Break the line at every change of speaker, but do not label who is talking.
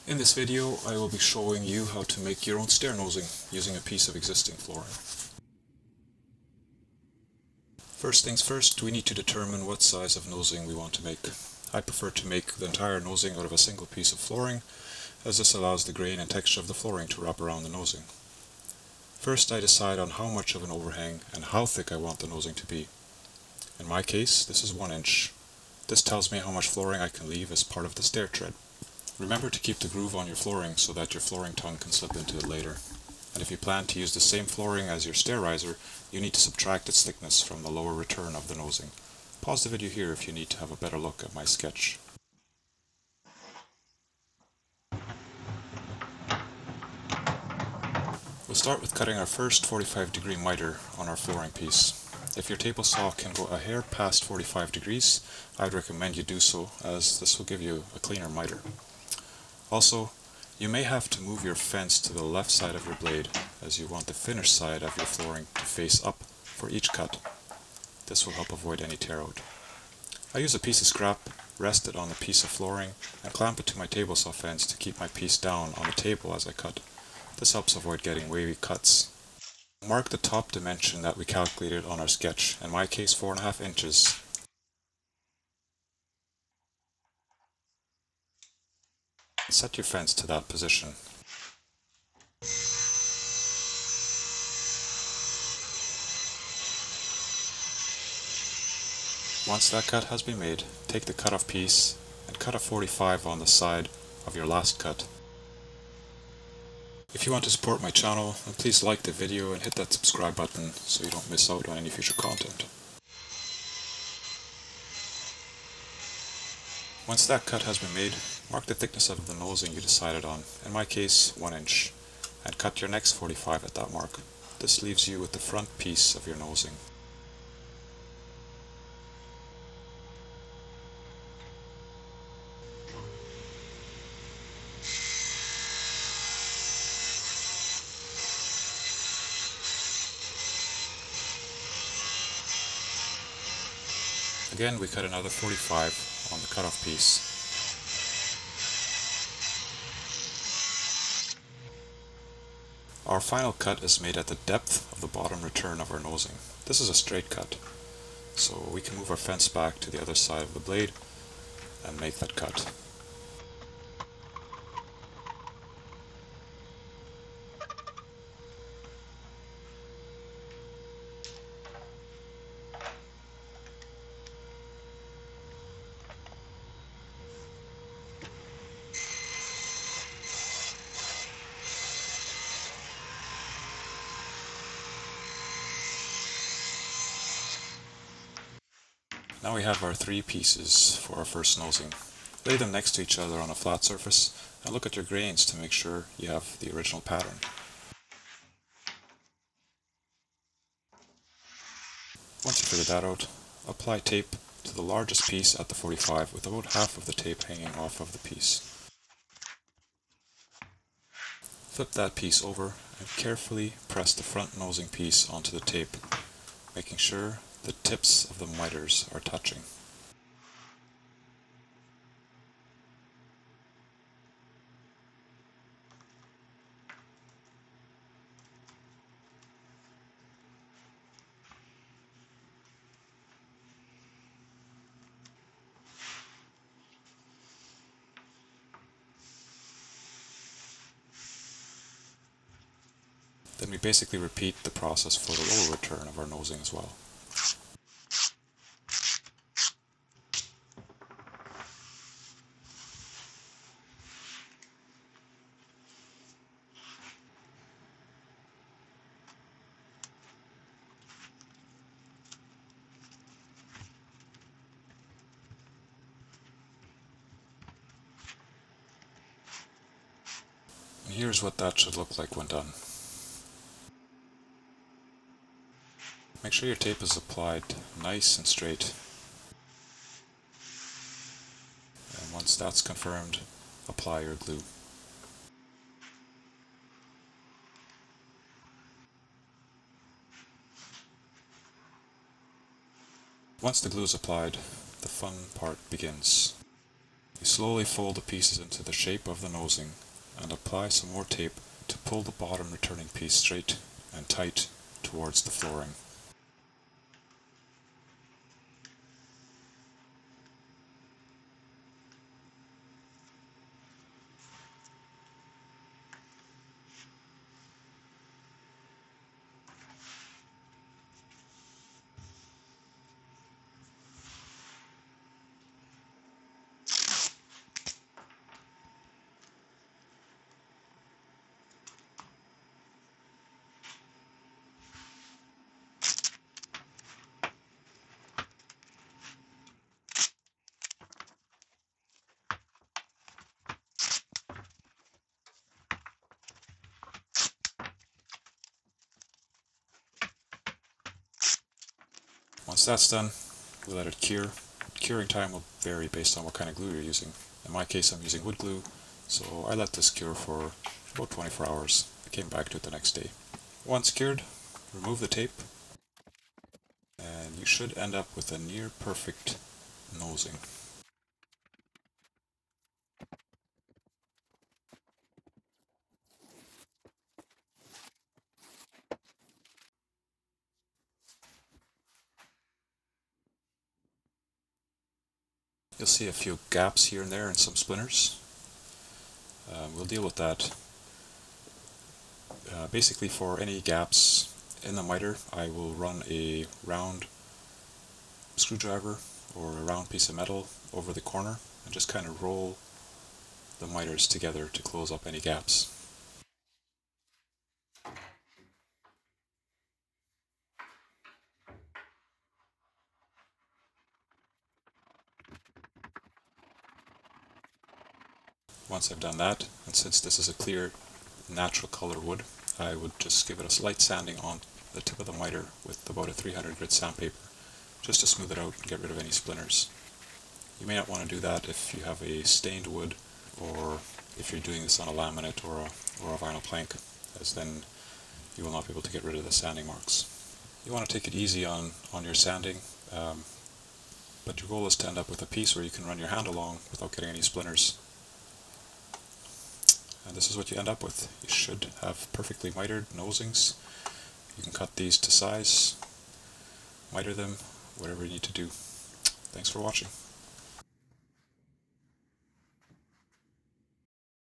In this video I will be showing you how to make your own stair nosing using a piece of existing flooring. First things first, we need to determine what size of nosing we want to make. I prefer to make the entire nosing out of a single piece of flooring, as this allows the grain and texture of the flooring to wrap around the nosing. First I decide on how much of an overhang and how thick I want the nosing to be. In my case, this is 1 inch. This tells me how much flooring I can leave as part of the stair tread. Remember to keep the groove on your flooring so that your flooring tongue can slip into it later. And if you plan to use the same flooring as your stair riser, you need to subtract its thickness from the lower return of the nosing. Pause the video here if you need to have a better look at my sketch. We'll start with cutting our first 45-degree miter on our flooring piece. If your table saw can go a hair past 45 degrees, I would recommend you do so, as this will give you a cleaner miter. Also, you may have to move your fence to the left side of your blade, as you want the finished side of your flooring to face up for each cut. This will help avoid any tear out. I use a piece of scrap, rest it on a piece of flooring, and clamp it to my table saw fence to keep my piece down on the table as I cut. This helps avoid getting wavy cuts. Mark the top dimension that we calculated on our sketch, in my case 4.5 inches. Set your fence to that position. Once that cut has been made, take the cut-off piece and cut a 45 on the side of your last cut. If you want to support my channel, then please like the video and hit that subscribe button so you don't miss out on any future content. Once that cut has been made, mark the thickness of the nosing you decided on, in my case 1 inch, and cut your next 45 at that mark. This leaves you with the front piece of your nosing. Again, we cut another 45 on the cutoff piece. Our final cut is made at the depth of the bottom return of our nosing. This is a straight cut, so we can move our fence back to the other side of the blade and make that cut. Now we have our 3 pieces for our first nosing. Lay them next to each other on a flat surface and look at your grains to make sure you have the original pattern. Once you figure that out, apply tape to the largest piece at the 45 with about half of the tape hanging off of the piece. Flip that piece over and carefully press the front nosing piece onto the tape, making sure the tips of the miters are touching. Then we basically repeat the process for the lower return of our nosing as well. And here's what that should look like when done. Make sure your tape is applied nice and straight. And once that's confirmed, apply your glue. Once the glue is applied, the fun part begins. You slowly fold the pieces into the shape of the nosing and apply some more tape to pull the bottom returning piece straight and tight towards the flooring. Once that's done, we let it cure. Curing time will vary based on what kind of glue you're using. In my case, I'm using wood glue, so I let this cure for about 24 hours. I came back to it the next day. Once cured, remove the tape, and you should end up with a near perfect nosing. You'll see a few gaps here and there and some splinters. We'll deal with that. Basically, for any gaps in the miter, I will run a round screwdriver or a round piece of metal over the corner and just kind of roll the miters together to close up any gaps. Once I've done that, and since this is a clear natural color wood, I would just give it a slight sanding on the tip of the miter with about a 300 grit sandpaper, just to smooth it out and get rid of any splinters. You may not want to do that if you have a stained wood, or if you're doing this on a laminate or a vinyl plank, as then you will not be able to get rid of the sanding marks. You want to take it easy on your sanding, but your goal is to end up with a piece where you can run your hand along without getting any splinters. And this is what you end up with. You should have perfectly mitered nosings. You can cut these to size, miter them, whatever you need to do. Thanks for watching.